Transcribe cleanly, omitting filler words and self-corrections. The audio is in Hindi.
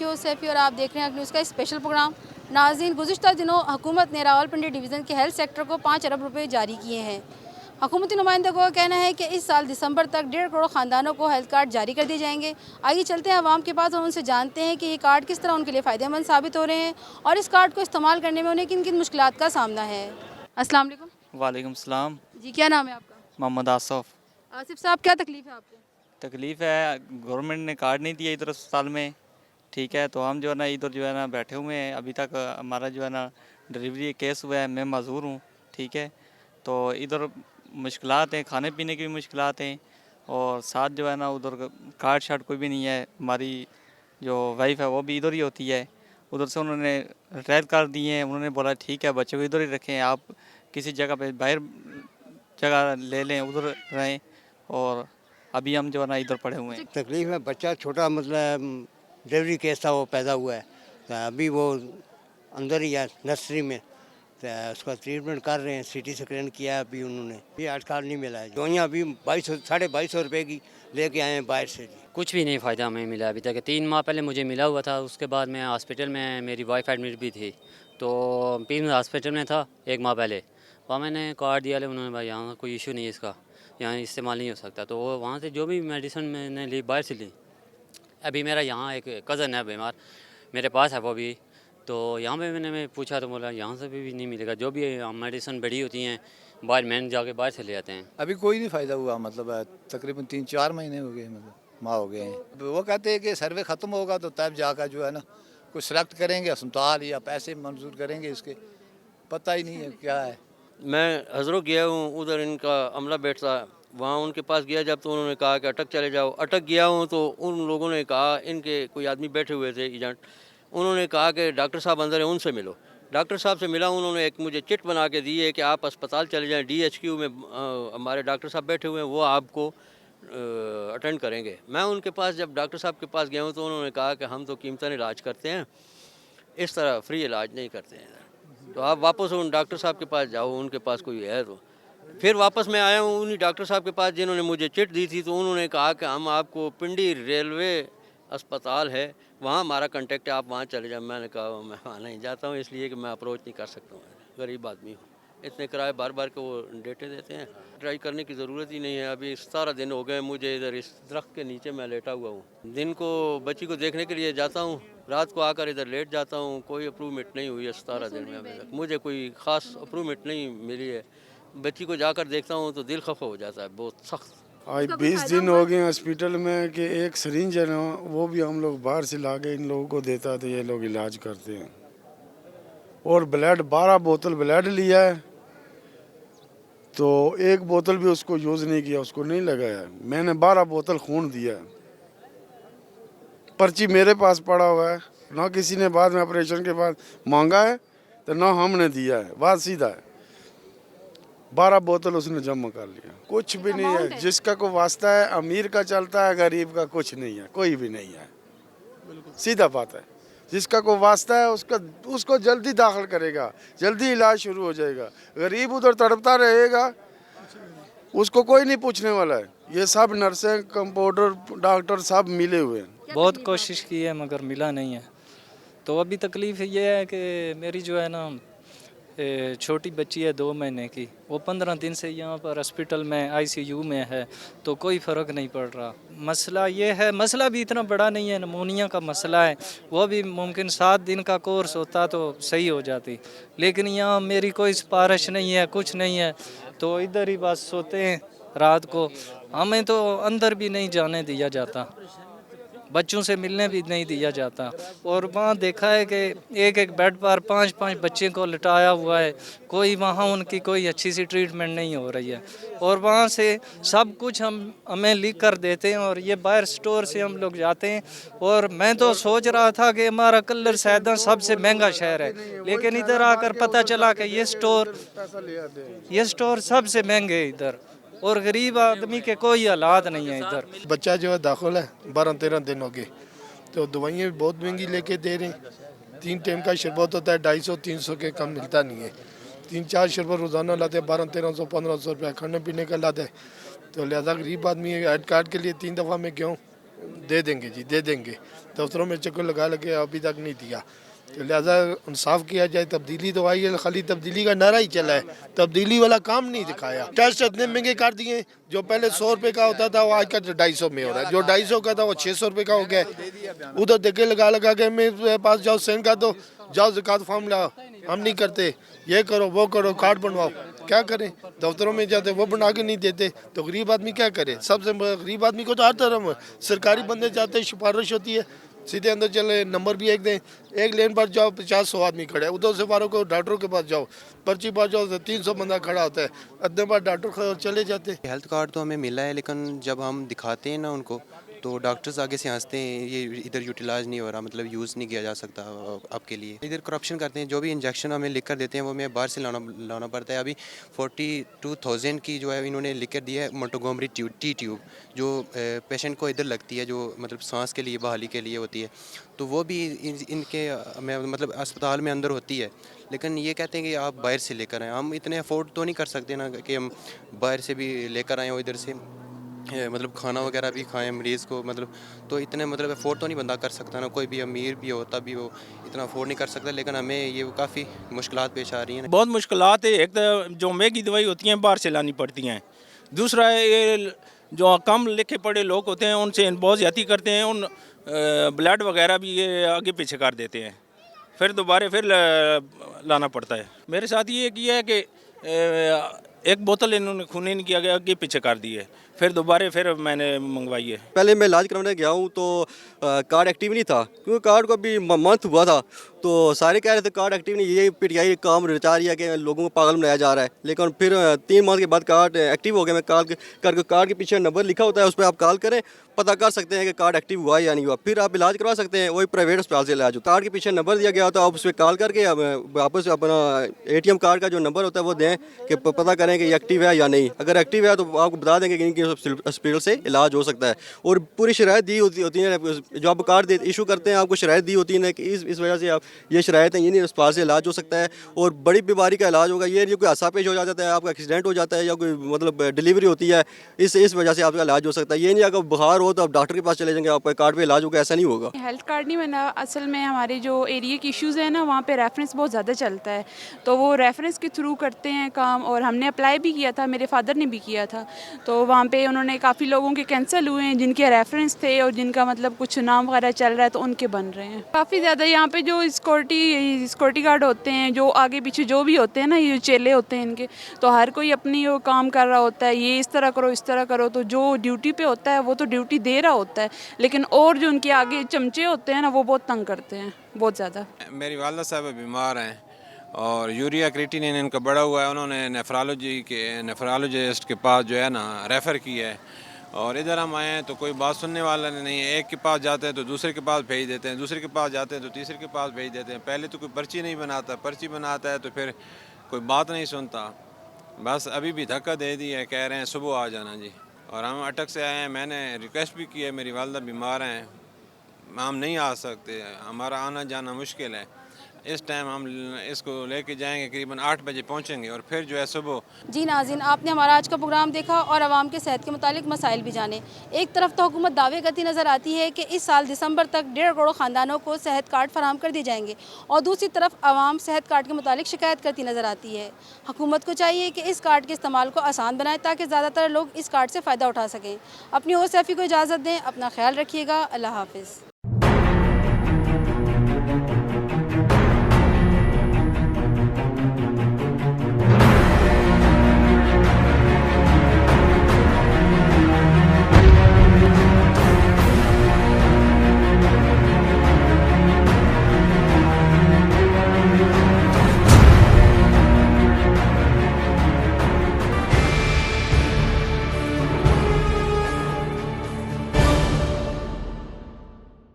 फिरोज सैफी और आप देख रहे हैं न्यूज़ का स्पेशल प्रोग्राम। नाज़रीन, गुज़िश्ता दिनों हुकूमत ने रावलपिंडी डिवीज़न के हेल्थ सेक्टर को 5 अरब रुपए जारी किए हैं। हुकूमती नुमाइंदों का कहना है कि इस साल दिसंबर तक 1.5 करोड़ ख़ानदानों को हेल्थ कार्ड जारी कर दिए जाएंगे। आइए चलते हैं अवाम के पास और उनसे जानते हैं कि ये कार्ड किस तरह उनके लिए फ़ायदेमंद साबित हो रहे हैं और इस कार्ड को इस्तेमाल करने में उन्हें किन किन मुश्किलात का सामना है। अस्सलाम वालेकुम। वालेकुम सलाम। जी, क्या नाम है आपका? मोहम्मद आसफ़। आसिफ साहब, क्या तकलीफ़ है आपको? तकलीफ़ है, गवर्नमेंट ने कार्ड नहीं दिया इधर अस्पताल में, ठीक है। तो हम जो है ना इधर जो है ना बैठे हुए हैं। अभी तक हमारा जो है ना डिलीवरी केस हुआ है, मैं माज़ूर हूँ, ठीक है। तो इधर मुश्किलात हैं, खाने पीने की भी मुश्किलात हैं और साथ जो है ना उधर कार्ड शार्ड कोई भी नहीं है। हमारी जो वाइफ है वो भी इधर ही होती है। उधर से उन्होंने रिटायर कर दिए हैं। उन्होंने बोला ठीक है, बच्चे को इधर ही रखें, आप किसी जगह पे बाहर जगह ले लें, उधर रहें। और अभी हम जो है ना इधर पड़े हुए हैं। तकलीफ है, बच्चा छोटा मतलब डिलीवरी केस था, वो पैदा हुआ है तो अभी वो अंदर ही है नर्सरी में, तो उसका ट्रीटमेंट कर रहे हैं। सीटी स्कैन किया है अभी उन्होंने, ये 8 कार्ड नहीं मिला है। दवाइयाँ अभी 2200 रुपये की लेके आए हैं बाहर से। कुछ भी नहीं फ़ायदा हमें मिला अभी तक। 3 माह पहले मुझे मिला हुआ था, उसके बाद मैं हॉस्पिटल में, मेरी वाइफ एडमिट भी थी, तो पीन हॉस्पिटल में था 1 माह पहले। वहाँ मैंने कार्ड दिया, उन्होंने भाई यहाँ कोई इशू नहीं है, इसका यहाँ इस्तेमाल नहीं हो सकता। तो वो वहाँ से जो भी मेडिसिन मैंने ली बाहर से ली। अभी मेरा यहाँ एक कज़न है बीमार, मेरे पास है वो भी, तो यहाँ पे मैं पूछा तो बोला यहाँ से भी नहीं मिलेगा। जो भी मेडिसिन बड़ी होती हैं बाहर मैंने जाके बाहर से ले आते हैं। अभी कोई नहीं फ़ायदा हुआ, मतलब तकरीबन 3-4 महीने हो गए, मतलब माह हो गए हैं। वो कहते हैं कि सर्वे ख़त्म होगा तो तब जाकर जो है ना कुछ सेलेक्ट करेंगे अस्पताल या पैसे मंजूर करेंगे, इसके पता ही नहीं है क्या है। मैं हज़रों गया हूँ, उधर इनका अमला बैठता, वहाँ उनके पास गया जब, तो उन्होंने कहा कि अटक चले जाओ। अटक गया हूँ तो उन लोगों ने कहा, इनके कोई आदमी बैठे हुए थे एजेंट, उन्होंने कहा कि डॉक्टर साहब अंदर है, उनसे मिलो। डॉक्टर साहब से मिला, उन्होंने एक मुझे चिट बना के दी है कि आप अस्पताल चले जाएं, DHQ में हमारे डॉक्टर साहब बैठे हुए हैं, वो आपको अटेंड करेंगे। मैं उनके पास जब डॉक्टर साहब के पास गया हूँ तो उन्होंने कहा कि हम तो कीमतन इलाज करते हैं, इस तरह फ्री इलाज नहीं करते हैं, तो आप वापस उन डॉक्टर साहब के पास जाओ, उनके पास कोई है तो। फिर वापस मैं आया हूँ उन्हीं डॉक्टर साहब के पास जिन्होंने मुझे चिट दी थी, तो उन्होंने कहा कि हम आपको पिंडी रेलवे अस्पताल है, वहाँ हमारा कांटेक्ट है, आप वहाँ चले जाओ। मैंने कहा मैं वहाँ नहीं जाता हूँ, इसलिए कि मैं अप्रोच नहीं कर सकता हूँ, गरीब आदमी हूँ। इतने किराए बार बार के वो डेटे देते हैं, ट्राई करने की ज़रूरत ही नहीं है। अभी 17 दिन हो गए मुझे इधर इस दरख्त के नीचे मैं लेटा हुआ हूँ। दिन को बच्ची को देखने के लिए जाता हूँ, रात को आकर इधर लेट जाता हूँ। कोई अप्रूवमेंट नहीं हुई है 17 दिन में अभी तक, मुझे कोई ख़ास अप्रूवमेंट नहीं मिली है। बच्ची को जाकर देखता हूँ तो दिल खफा हो जाता है, बहुत सख्त। आज 20 दिन हो गए हॉस्पिटल में कि एक सिरिंज है ना, वो भी हम लोग बाहर से ला के इन लोगों को देता तो ये लोग इलाज करते हैं। और ब्लड 12 बोतल ब्लड लिया है, तो एक बोतल भी उसको यूज़ नहीं किया, उसको नहीं लगाया। मैंने 12 बोतल खून दिया है, पर्ची मेरे पास पड़ा हुआ है, ना किसी ने बाद में ऑपरेशन के बाद मांगा है तो ना हमने दिया है। बात सीधा है, 12 बोतल उसने जमा कर लिया। कुछ भी नहीं है, जिसका को वास्ता है अमीर का चलता है, गरीब का कुछ नहीं है, कोई भी नहीं है। सीधा बात है, जिसका को वास्ता है उसको जल्दी दाखिल करेगा, जल्दी इलाज शुरू हो जाएगा। गरीब उधर तड़पता रहेगा, उसको कोई नहीं पूछने वाला है। ये सब नर्सें, कंपाउंडर, डॉक्टर सब मिले हुए हैं। बहुत कोशिश की है मगर मिला नहीं है। तो अभी तकलीफ़ ये है कि मेरी जो है ना छोटी बच्ची है 2 महीने की, वो 15 दिन से यहाँ पर हॉस्पिटल में ICU में है, तो कोई फ़र्क नहीं पड़ रहा। मसला ये है, मसला भी इतना बड़ा नहीं है, नमूनिया का मसला है, वो भी मुमकिन 7 दिन का कोर्स होता तो सही हो जाती, लेकिन यहाँ मेरी कोई सिफारिश नहीं है, कुछ नहीं है, तो इधर ही बस सोते हैं रात को। हमें तो अंदर भी नहीं जाने दिया जाता, बच्चों से मिलने भी नहीं दिया जाता। और वहाँ देखा है कि एक एक बेड पर 5-5 बच्चे को लिटाया हुआ है, कोई वहाँ उनकी कोई अच्छी सी ट्रीटमेंट नहीं हो रही है। और वहाँ से सब कुछ हमें लिख कर देते हैं और ये बाहर स्टोर से हम लोग जाते हैं। और मैं तो सोच रहा था कि हमारा कल्लर सैदा सबसे महंगा शहर है, लेकिन इधर आकर पता चला कि ये स्टोर सबसे महंगे है इधर, और गरीब आदमी के कोई हालात नहीं है इधर। बच्चा जो है दाखिल है, 12-13 दिन हो गए, तो दवाइयाँ भी बहुत महंगी लेके दे रहे हैं। 3 टाइम का शरबत होता है, 250-300 के कम मिलता नहीं है। 3-4 शरबत रोज़ाना लाते हैं, 1200-1300-1500 रुपया खाने पीने का लाते हैं। तो लिहाजा गरीब आदमी हेल्थ कार्ड के लिए 3 दफ़ा मैं गया हूँ, दे देंगे जी, दे देंगे। दफ्तरों में चक्कर लगा लगे अभी तक नहीं दिया, तो लिहाजा इंसाफ किया जाए। तब्दीली तो आई है, खाली तब्दीली का नारा ही चला है, तब्दीली वाला काम नहीं दिखाया। टेस्ट इतने महंगे कर दिए, जो पहले 100 रुपये का होता था वो आजकल 250 में हो रहा है, जो 250 का था वो 600 रुपये का हो गया। उधर धक्के लगा लगा के मेरे पास जाओ सेंड कर दो, जाओ ज़कात फॉर्म लाओ, हम नहीं करते, ये करो वो करो, कार्ड बनवाओ। क्या करें, दफ्तरों में जाते वो बना के नहीं देते, तो गरीब आदमी क्या करे। सबसे गरीब आदमी को तो हर तरह सरकारी बंदे जाते, सिफारिश होती है, सीधे अंदर चले, नंबर भी एक दें, एक लेन पर जाओ 50-100 आदमी खड़े, उधर से बारों को डॉक्टरों के पास जाओ, पर्ची पास जाओ तो 300 बंदा खड़ा होता है, अद्धे बार डॉक्टर चले जाते। हेल्थ कार्ड तो हमें मिला है, लेकिन जब हम दिखाते हैं ना उनको, तो डॉक्टर्स आगे से हंसते हैं, ये इधर यूटिलाइज नहीं हो रहा, मतलब यूज़ नहीं किया जा सकता आपके लिए। इधर करप्शन करते हैं, जो भी इंजेक्शन हमें लिख कर देते हैं वो हमें बाहर से लाना पड़ता है। अभी 42,000 की जो है इन्होंने लिख कर दिया है मोंटगोमरी टी ट्यूब, जो पेशेंट को इधर लगती है, जो मतलब सांस के लिए, बहाली के लिए होती है, तो वो भी इनके मतलब अस्पताल में अंदर होती है। लेकिन ये कहते हैं कि आप बाहर से लेकर आएँ। हम इतने अफोर्ड तो नहीं कर सकते ना कि हम बाहर से भी लेकर आएँ, इधर से मतलब खाना वगैरह भी खाएं मरीज़ को, मतलब तो इतने मतलब अफोर्ड तो नहीं बंदा कर सकता ना, कोई भी अमीर भी हो तब भी वो इतना अफोर्ड नहीं कर सकता। लेकिन हमें ये काफ़ी मुश्किलात पेश आ रही हैं। बहुत मुश्किलात है। एक तो जो महंगी दवाई होती हैं बाहर से लानी पड़ती हैं, दूसरा ये जो कम लिखे पढ़े लोग होते हैं उनसे बहुत ज़्यादती करते हैं, उन ब्लड वगैरह भी ये आगे पीछे कर देते हैं, फिर दोबारा फिर लाना पड़ता है। मेरे साथ ये किया है कि एक बोतल इन्होंने खून नहीं किया गया, आगे पीछे कर दी है, फिर दोबारा फिर मैंने मंगवाई है। पहले मैं इलाज करवाने गया हूँ तो कार्ड एक्टिव नहीं था, क्योंकि कार्ड को अभी मंथ हुआ था, तो सारे कह रहे थे कार्ड एक्टिव नहीं, ये पीटीआई काम रचा रही है कि लोगों को पागल बनाया जा रहा है। लेकिन फिर 3 माह के बाद कार्ड एक्टिव हो गया। मैं कार्ड के पीछे नंबर लिखा होता है, उस पर आप कॉल करें, पता कर सकते हैं कि कार्ड एक्टिव हुआ या नहीं हुआ, फिर आप इलाज करवा सकते हैं। वही प्राइवेट अस्पताल से इलाज हो, कार्ड के पीछे नंबर दिया गया होता है, आप उस पर कॉल करके वापस अपना ATM कार्ड का जो नंबर होता है वो दें कि पता करें कि ये एक्टिव है या नहीं। अगर एक्टिव है तो आपको बता देंगे कि इनके हॉस्पिटल से इलाज हो सकता है। और पूरी शराइत दी होती है, जो आप कार्ड इशू करते हैं आपको शराइत दी होती है कि इस वजह से आप ये शराइत है, ये नहीं अस्पताल से इलाज हो सकता है और बड़ी बीमारी का इलाज होगा। ये नहीं कोई हादसा पेश हो जाता है, आपका एक्सीडेंट हो जाता है या कोई मतलब डिलीवरी होती है, इस वजह से आपका इलाज हो सकता है। ये नहीं अगर बुखार हो तो आप डॉक्टर के पास चले जाएंगे, आपका कार्ड पे इलाज होगा, ऐसा नहीं होगा। हेल्थ कार्ड नहीं बना, असल में हमारे जो एरिया के इश्यूज़ हैं ना, वहाँ पे रेफरेंस बहुत ज़्यादा चलता है, तो वो रेफरेंस के थ्रू करते हैं काम। और हमने अप्लाई भी किया था, मेरे फादर ने भी किया था, तो वहाँ पे उन्होंने काफ़ी लोगों के कैंसिल हुए हैं जिनके रेफरेंस थे और जिनका मतलब कुछ नाम वगैरह चल रहा है, तो उनके बन रहे हैं। काफ़ी ज़्यादा यहाँ पे जो सिक्योरिटी गार्ड होते हैं, जो आगे पीछे जो भी होते हैं ना, ये चेले होते हैं इनके, तो हर कोई अपनी वो काम कर रहा होता है, ये इस तरह करो इस तरह करो, तो जो ड्यूटी पे होता है वो तो ड्यूटी दे रहा होता है, लेकिन और जो उनके आगे चमचे होते हैं ना, वो बहुत तंग करते हैं, बहुत ज़्यादा। मेरी वालदा साहब बीमार हैं और यूरिया क्रिएटिनिन इनका बढ़ा हुआ है, उन्होंने नेफ्रोलॉजिस्ट के पास जो है ना रेफ़र किया है, और इधर हम आए हैं तो कोई बात सुनने वाला नहीं है। एक के पास जाते हैं तो दूसरे के पास भेज देते हैं, दूसरे के पास जाते हैं तो तीसरे के पास भेज देते हैं। पहले तो कोई पर्ची नहीं बनाता, पर्ची बनाता है तो फिर कोई बात नहीं सुनता। बस अभी भी धक्का दे दिया है, कह रहे हैं सुबह आ जाना जी, और हम अटक से आए हैं। मैंने रिक्वेस्ट भी की है, मेरी वालदा बीमार हैं, हम नहीं आ सकते, हमारा आना जाना मुश्किल है। इस टाइम हम इसको लेके जाएंगे, करीबन 8 बजे पहुंचेंगे और फिर जो है सुबह। जी नाज़रीन, आपने हमारा आज का प्रोग्राम देखा और आवाम के सेहत के मुतालिक मसाइल भी जाने। एक तरफ तो हुकूमत दावे करती नज़र आती है कि इस साल दिसंबर तक 1.5 करोड़ ख़ानदानों को सेहत कार्ड फराहम कर दिए जाएंगे, और दूसरी तरफ आवाम सेहत कार्ड के मुतालिक शिकायत करती नज़र आती है। हुकूमत को चाहिए कि इस कार्ड के इस्तेमाल को आसान बनाए ताकि ज़्यादातर लोग इस कार्ड से फ़ायदा उठा सकें। अपनी और सैफ़ी को इजाज़त दें, अपना ख्याल रखिएगा, अल्लाह हाफ़िज़।